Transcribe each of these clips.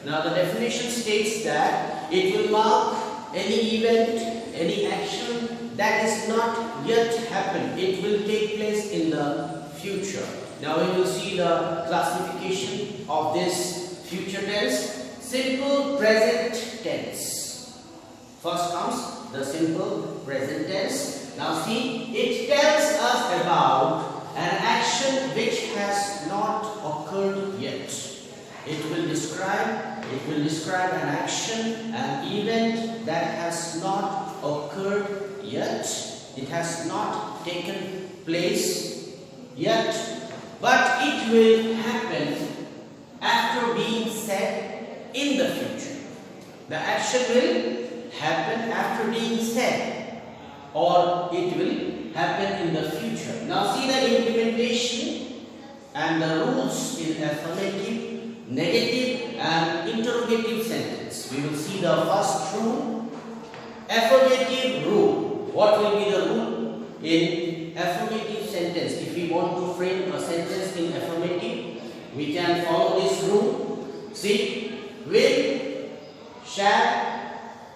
Now the definition states that it will mark any event, any action that is not yet happened. It will take place in the future. Now we will see the classification of this future tense. Simple present tense. First comes the simple present tense. Now see, it tells us about an action which has not occurred yet. It will describe an action, an event that has not occurred yet. It has not taken place yet, but it will happen after being said in the future. The action will happen after being said, or it will happen in the future. Now see the implementation and the rules in affirmative, negative and interrogative sentence. We will see the first rule, affirmative rule. What will be the rule in affirmative sentence? If we want to frame a sentence in affirmative, we can follow this rule. See, will, shall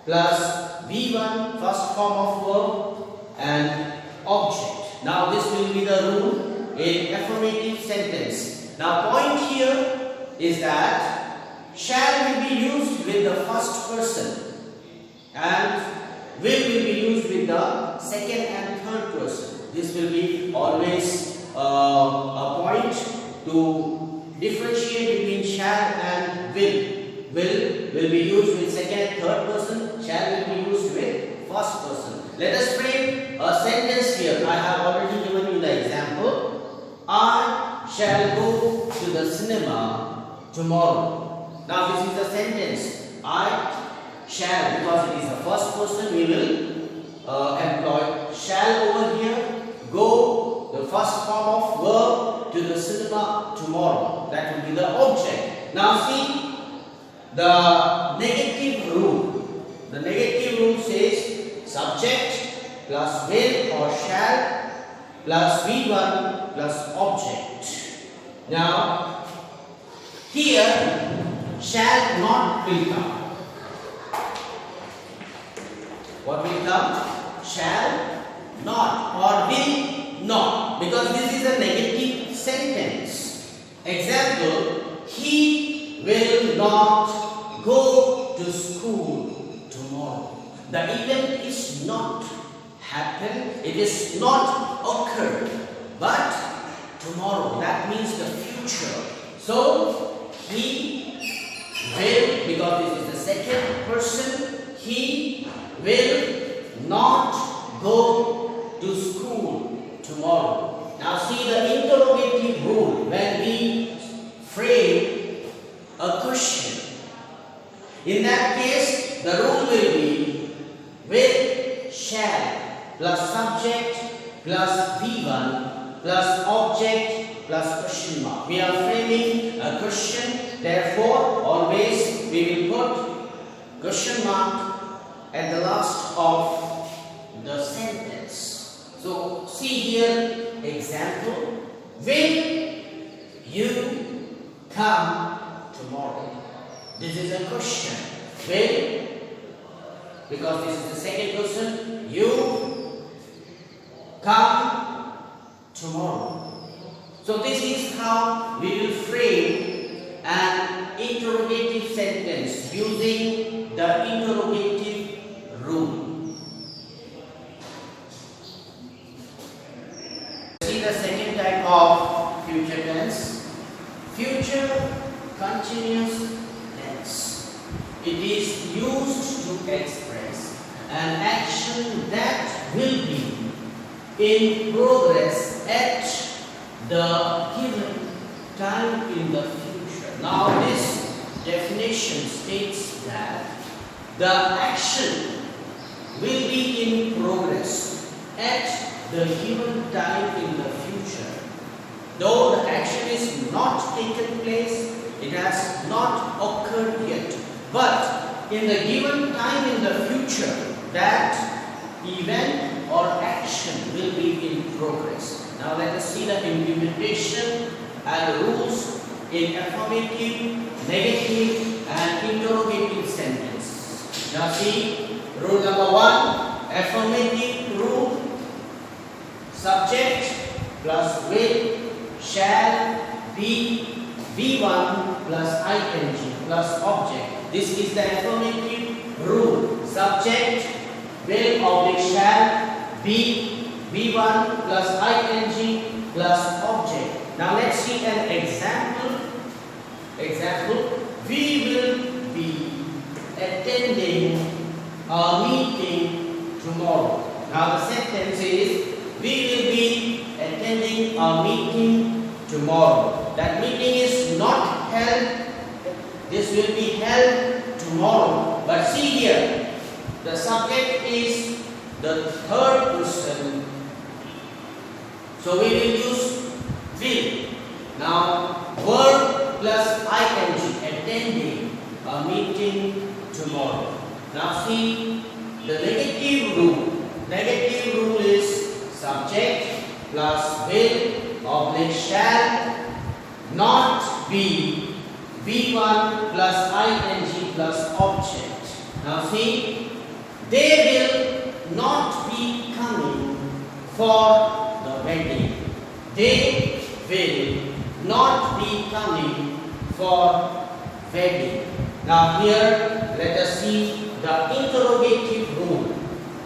plus V1, first form of verb, and object. Now this will be the rule in affirmative sentence. Now point here is that shall will be used with the first person and will be used with the second and third person. This will be always a point to differentiate between shall and will. Will be used with second and third person. Shall will be used with first person. Let us frame a sentence here. I have already given you the example. I shall go to the cinema tomorrow. Now this is the sentence. I shall, because it is the first person, we will employ shall over here. Go, the first form of verb, to the cinema tomorrow. That will be the object. Now see the negative rule. The negative rule says subject plus will or shall plus V1 plus object. Now here shall not will come. What will come? Shall not or will not, because this is a negative sentence. Example, he will not go to school tomorrow. The event is not happened, it is not occurred, but tomorrow, that means the future. So he will, because this is the second person, he will not go to school tomorrow. Now see the interrogative rule. When we frame a question, in that case the rule will be will, shall plus subject plus V1 plus object plus question mark. We are framing a question, therefore always we will put question mark at the last of the sentence. So see here example, will you come tomorrow? This is a question. Will, because this is the second person, you come tomorrow. So this is how we will frame an interrogative sentence using the interrogative rule. See the second type of future tense, future continuous tense. It is used to express an action that will be in progress at the given time in the future. Now this definition states that the action will be in progress at the given time in the future. Though the action is not taken place, it has not occurred yet, but in the given time in the future, that event or action will be in progress. Now let us see the implementation and rules in affirmative, negative an interrogative sentence. Now see, rule number 1, affirmative rule, subject plus will, shall, be, V1 plus ing plus object. This is the affirmative rule. Subject, will oblique shall, be, V1 plus ing plus object. Now let's see an example. We will be attending a meeting tomorrow. Now the sentence is, we will be attending a meeting tomorrow. That meeting is not held, this will be held tomorrow. But see here, the subject is the third person, so we will use will. Now verb plus ing, attending a meeting tomorrow. Now see, the negative rule. Negative rule is subject plus will oblique shall not be V1 plus ing plus object. Now see, they will not be coming for the wedding. They will not be coming for wedding. Now here let us see the interrogative rule.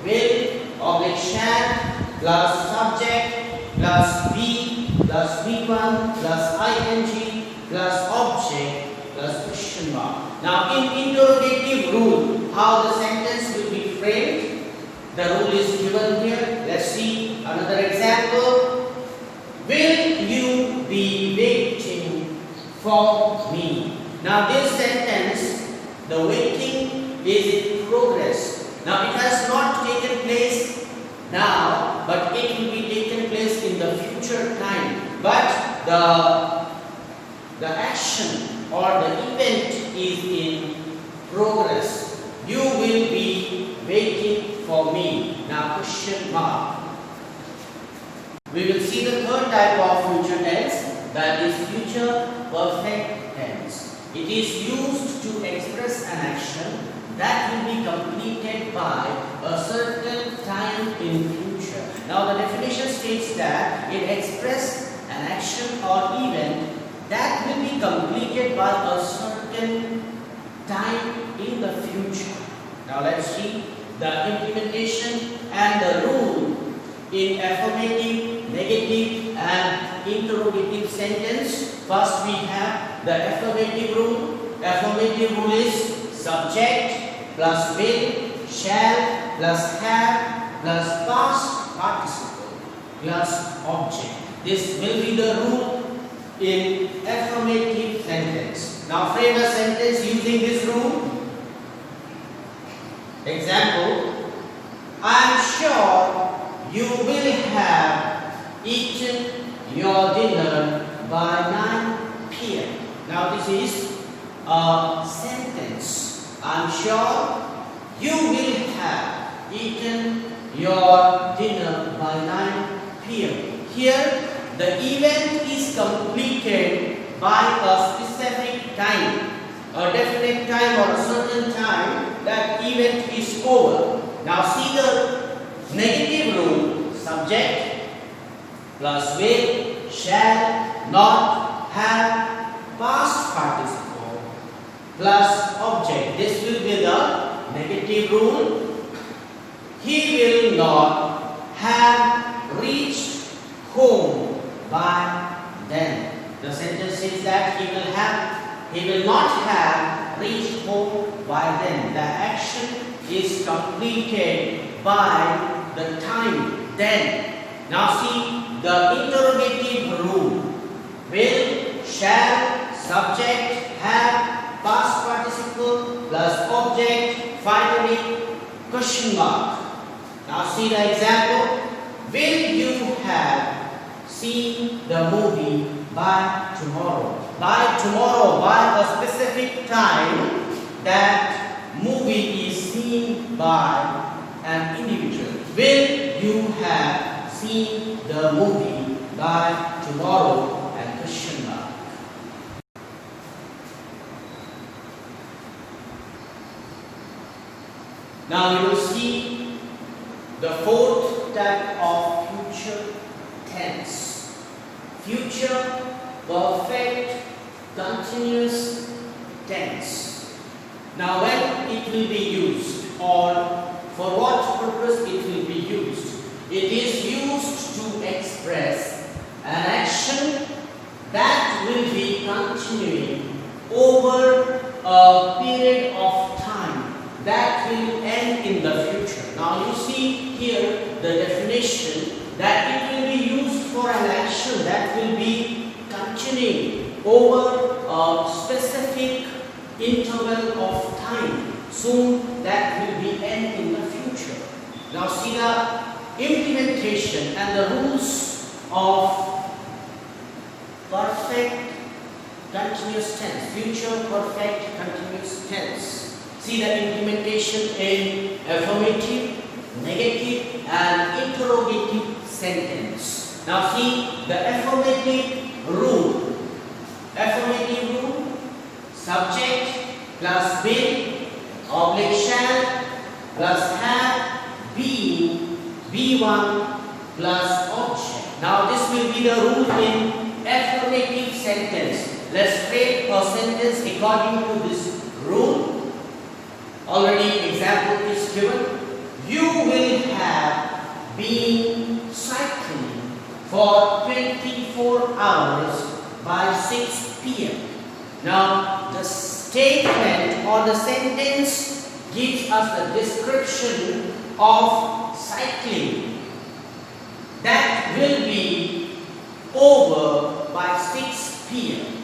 Will oblique shall plus subject plus be plus V1 plus ing plus object plus question mark. Now in interrogative rule, how the sentence will be framed, the rule is given here. Let's see another example. Will you be waiting for me? Now this sentence, the waiting is in progress. Now it has not taken place now, but it will be taken place in the future time. But the action or the event is in progress. You will be waiting for me. Now question mark. We will see the third type of future tense, that is future perfect tense. It is used to express an action that will be completed by a certain time in future. Now the definition states that it expresses an action or event that will be completed by a certain time in the future. Now let's see the implementation and the rule in affirmative, negative and interrogative sentence. First we have the affirmative rule. Affirmative rule is subject plus will, shall plus have plus past participle plus object. This will be the rule in affirmative sentence. Now frame a sentence using this rule. Example, I am sure you will have eaten your dinner by 9 p.m. Now this is a sentence. I am sure you will have eaten your dinner by 9 p.m. Here the event is completed by a specific time, a definite time or a certain time. That event is over. Now see the negative rule. Subject plus will, shall, not, have, past participle plus object. This will be the negative rule. He will not have reached home by then. The sentence says that he will not have reached home by then. The action is completed by the time then. Now see the interrogative rule. Will, shall, subject, have, past participle plus object, finally question mark. Now see the example. Will you have seen the movie by tomorrow? By tomorrow, by a specific time, that movie is seen by an individual. Will you have seen the movie by tomorrow? And question mark. Now you will see the fourth type of future tense. Future perfect continuous tense. Now when it will be used, or for what purpose it will be used? It is used to express an action that will be continuing over a period of time that will end in the future. Now you see here the definition that it will be used for an action that will be continuing over a specific interval of time. Soon that will be end in the future. Now see the implementation and the rules of perfect continuous tense, future perfect continuous tense. See the implementation in affirmative, negative and interrogative sentence. Now see the affirmative rule. Affirmative rule, subject plus been, oblique shall plus have, being, be1 plus object. Now this will be the rule in affirmative sentence. Let's create a sentence according to this rule. Already example is given. You will have been cycling for 24 hours by 6 p.m. Now the statement or the sentence gives us the description of cycling that will be over by 6 p.m.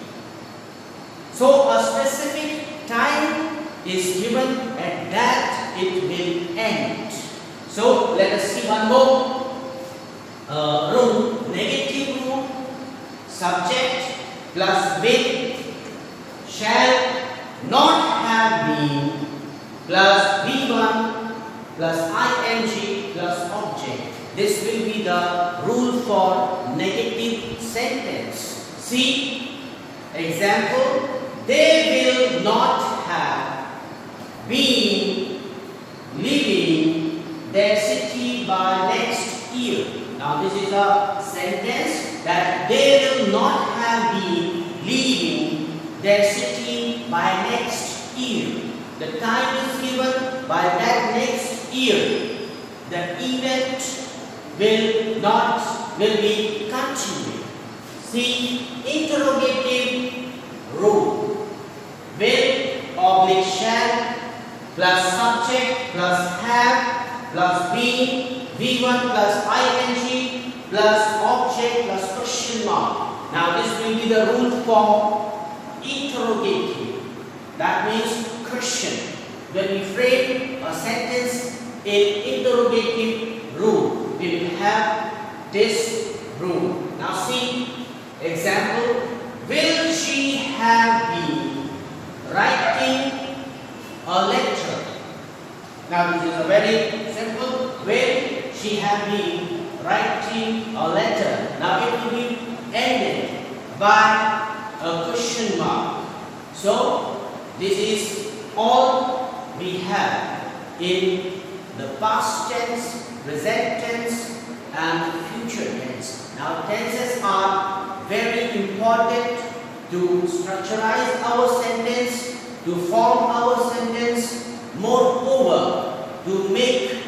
So a specific time is given and that it will end. So let us see one more rule, negative rule, subject plus been shall not have been plus be1 plus ing plus object. This will be the rule for negative sentence. See example, they will not have been leaving their city by next year. Now this is a sentence that they will not have been leaving their city by next year. The time is given by that next year. The event will be continuing. See interrogative rule. Will oblique shall plus subject plus have plus be, v1 plus ing plus object plus question mark. Now this will be the rule for interrogative. That means question. When we frame a sentence in interrogative rule, we will have this rule. Now see example, will she have been writing a letter? Now this is a very simple. Will she have been writing a letter? Now it will be ended by a question mark. So this is all we have in the past tense, present tense and future tense. Now tenses are very important to structurize our sentence, to form our sentence, moreover to make